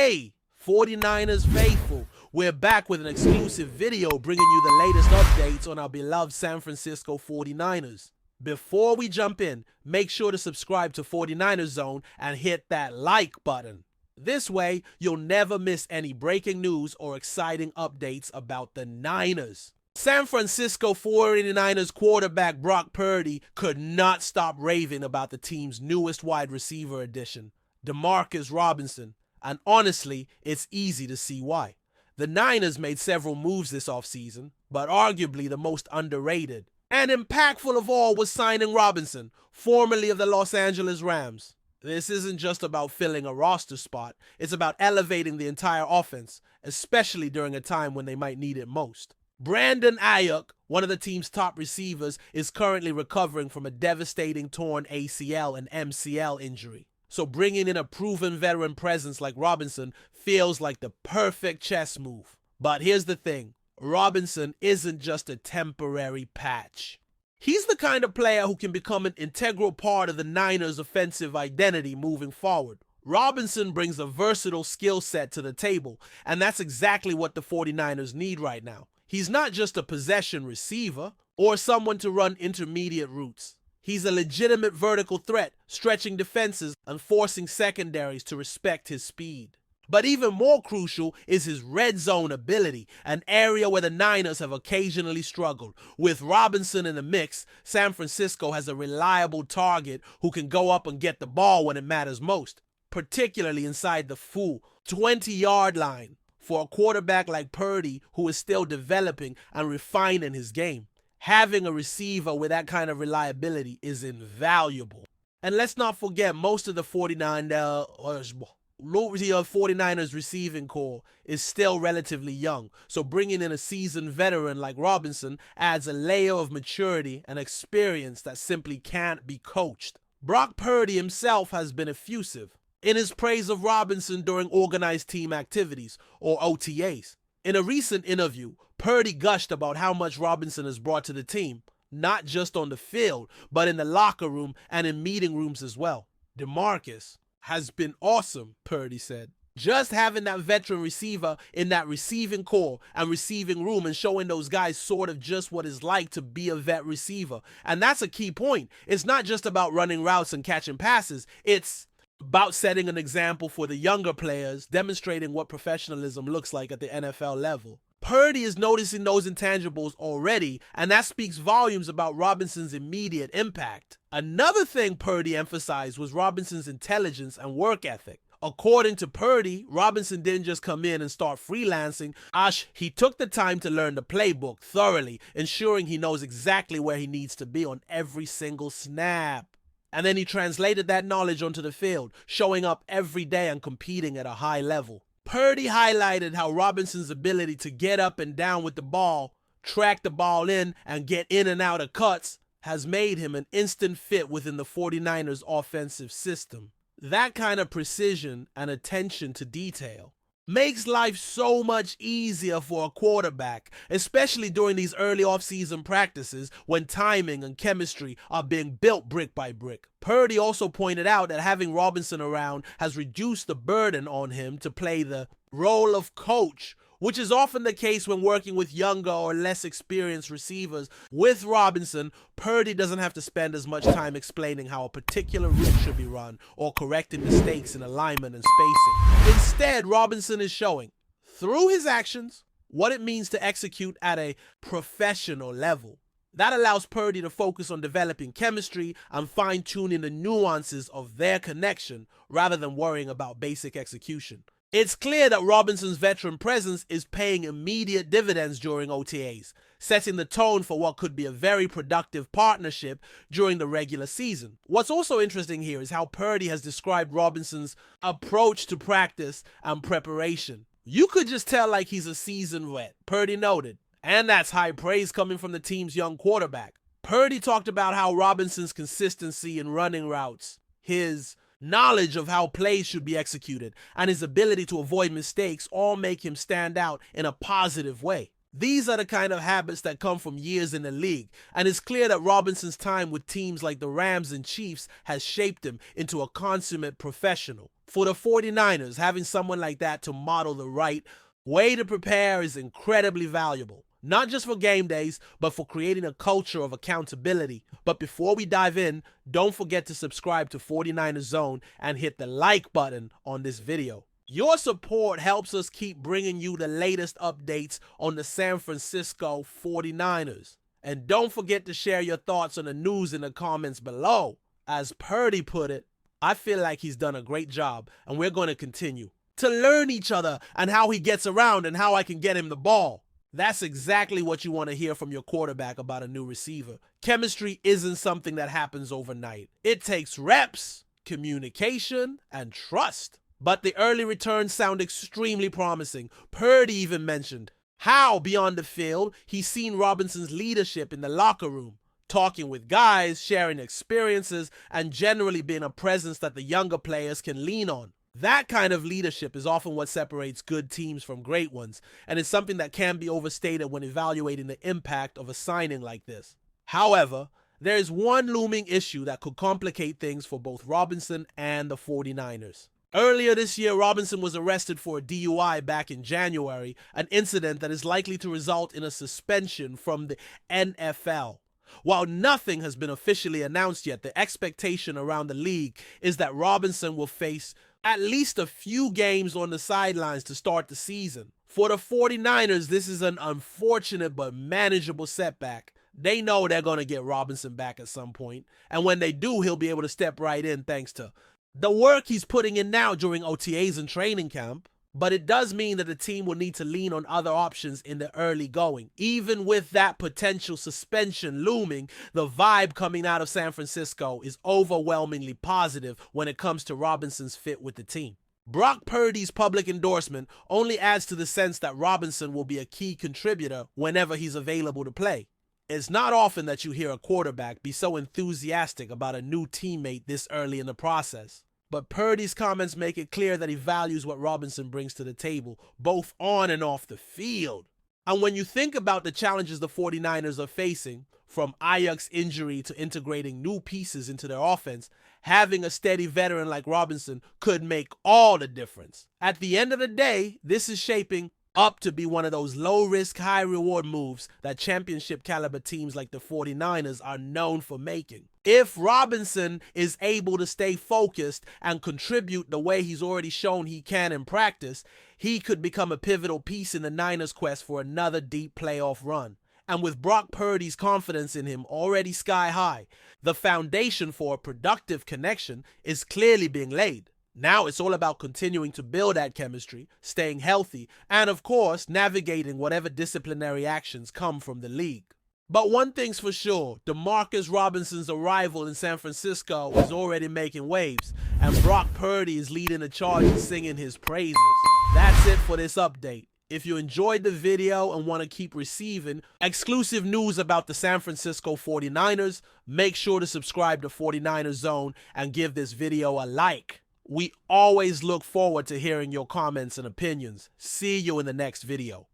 Hey, 49ers faithful, we're back with an exclusive video bringing you the latest updates on our beloved San Francisco 49ers. Before we jump in, make sure to subscribe to 49ers Zone and hit that like button. This way, you'll never miss any breaking news or exciting updates about the Niners. San Francisco 49ers quarterback Brock Perie could not stop raving about the team's newest wide receiver addition, Demarcus Robinson. And honestly, it's easy to see why. The Niners made several moves this offseason, but arguably the most underrated and impactful of all was signing Robinson, formerly of the Los Angeles Rams. This isn't just about filling a roster spot, it's about elevating the entire offense, especially during a time when they might need it most. Brandon Ayuk, one of the team's top receivers, is currently recovering from a devastating torn ACL and MCL injury. So bringing in a proven veteran presence like Robinson feels like the perfect chess move. But here's the thing, Robinson isn't just a temporary patch. He's the kind of player who can become an integral part of the Niners' offensive identity moving forward. Robinson brings a versatile skill set to the table, and that's exactly what the 49ers need right now. He's not just a possession receiver or someone to run intermediate routes. He's a legitimate vertical threat, stretching defenses and forcing secondaries to respect his speed. But even more crucial is his red zone ability, an area where the Niners have occasionally struggled. With Robinson in the mix, San Francisco has a reliable target who can go up and get the ball when it matters most, particularly inside the full 20-yard line for a quarterback like Perie who is still developing and refining his game. Having a receiver with that kind of reliability is invaluable. And let's not forget, most of the 49ers receiving core is still relatively young, so bringing in a seasoned veteran like Robinson adds a layer of maturity and experience that simply can't be coached. Brock Perie himself has been effusive in his praise of Robinson during organized team activities, or OTAs. In a recent interview, Perie gushed about how much Robinson has brought to the team, not just on the field, but in the locker room and in meeting rooms as well. Demarcus has been awesome, Perie said. Just having that veteran receiver in that receiving core and receiving room and showing those guys sort of just what it's like to be a vet receiver. And that's a key point. It's not just about running routes and catching passes. It's about setting an example for the younger players, demonstrating what professionalism looks like at the NFL level. Perie is noticing those intangibles already, and that speaks volumes about Robinson's immediate impact. Another thing Perie emphasized was Robinson's intelligence and work ethic. According to Perie, Robinson didn't just come in and start freelancing. He took the time to learn the playbook thoroughly, ensuring he knows exactly where he needs to be on every single snap. And then he translated that knowledge onto the field, showing up every day and competing at a high level. Perie highlighted how Robinson's ability to get up and down with the ball, track the ball in, and get in and out of cuts has made him an instant fit within the 49ers offensive system. That kind of precision and attention to detail makes life so much easier for a quarterback, especially during these early offseason practices when timing and chemistry are being built brick by brick. Perie also pointed out that having Robinson around has reduced the burden on him to play the role of coach, which is often the case when working with younger or less experienced receivers. With Robinson, Perie doesn't have to spend as much time explaining how a particular route should be run or correcting mistakes in alignment and spacing. Instead, Robinson is showing, through his actions, what it means to execute at a professional level. That allows Perie to focus on developing chemistry and fine-tuning the nuances of their connection rather than worrying about basic execution. It's clear that Robinson's veteran presence is paying immediate dividends during OTAs, setting the tone for what could be a very productive partnership during the regular season. What's also interesting here is how Perie has described Robinson's approach to practice and preparation. You could just tell like he's a seasoned vet, Perie noted, and that's high praise coming from the team's young quarterback. Perie talked about how Robinson's consistency in running routes, his knowledge of how plays should be executed, and his ability to avoid mistakes all make him stand out in a positive way. These are the kind of habits that come from years in the league, and it's clear that Robinson's time with teams like the Rams and Chiefs has shaped him into a consummate professional. For the 49ers, having someone like that to model the right way to prepare is incredibly valuable. Not just for game days, but for creating a culture of accountability. But before we dive in, don't forget to subscribe to 49ers Zone and hit the like button on this video. Your support helps us keep bringing you the latest updates on the San Francisco 49ers. And don't forget to share your thoughts on the news in the comments below. As Perie put it, I feel like he's done a great job, and we're going to continue to learn each other and how he gets around and how I can get him the ball. That's exactly what you want to hear from your quarterback about a new receiver. Chemistry isn't something that happens overnight. It takes reps, communication, and trust. But the early returns sound extremely promising. Perie even mentioned how, beyond the field, he's seen Robinson's leadership in the locker room, talking with guys, sharing experiences, and generally being a presence that the younger players can lean on. That kind of leadership is often what separates good teams from great ones, and it's something that can be overstated when evaluating the impact of a signing like this. However, there is one looming issue that could complicate things for both Robinson and the 49ers. Earlier this year, Robinson was arrested for a DUI back in January, an incident that is likely to result in a suspension from the NFL. While nothing has been officially announced yet, the expectation around the league is that Robinson will face at least a few games on the sidelines to start the season. For the 49ers, this is an unfortunate but manageable setback. They know they're going to get Robinson back at some point, and when they do, he'll be able to step right in thanks to the work he's putting in now during OTAs and training camp. But it does mean that the team will need to lean on other options in the early going. Even with that potential suspension looming, the vibe coming out of San Francisco is overwhelmingly positive when it comes to Robinson's fit with the team. Brock Purdy's public endorsement only adds to the sense that Robinson will be a key contributor whenever he's available to play. It's not often that you hear a quarterback be so enthusiastic about a new teammate this early in the process. But Purdy's comments make it clear that he values what Robinson brings to the table, both on and off the field. And when you think about the challenges the 49ers are facing, from Ayuk's injury to integrating new pieces into their offense, having a steady veteran like Robinson could make all the difference. At the end of the day, this is shaping up to be one of those low-risk, high-reward moves that championship-caliber teams like the 49ers are known for making. If Robinson is able to stay focused and contribute the way he's already shown he can in practice, he could become a pivotal piece in the Niners' quest for another deep playoff run. And with Brock Purdy's confidence in him already sky high, the foundation for a productive connection is clearly being laid. Now it's all about continuing to build that chemistry, staying healthy, and of course, navigating whatever disciplinary actions come from the league. But one thing's for sure, Demarcus Robinson's arrival in San Francisco is already making waves, and Brock Perie is leading the charge and singing his praises. That's it for this update. If you enjoyed the video and want to keep receiving exclusive news about the San Francisco 49ers, make sure to subscribe to 49ers Zone and give this video a like. We always look forward to hearing your comments and opinions. See you in the next video.